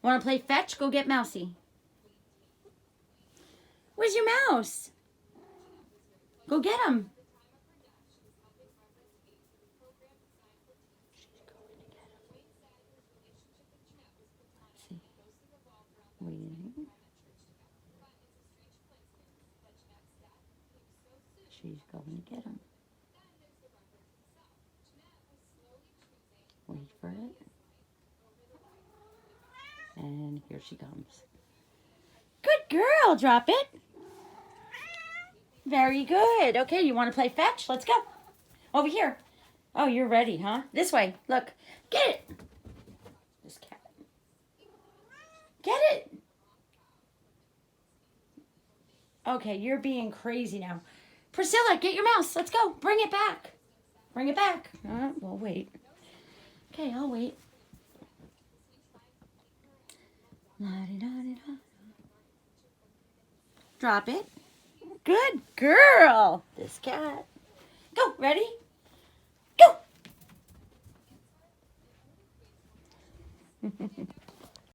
Want to play fetch? Go get Mousy. Where's your mouse? Go get him. Waiting. She's going to get him. Wait for it. And here she comes. Good girl. Drop it. Very good. Okay, you want to play fetch? Let's go. Over here. Oh, you're ready, huh? This way. Look. Get it. This cat. Get it. Okay, you're being crazy now. Priscilla, get your mouse. Let's go. Bring it back. Bring it back. We'll wait. Okay, I'll wait. La-di-da-di-da. Drop it. Good girl. This cat. Go. Ready? Go.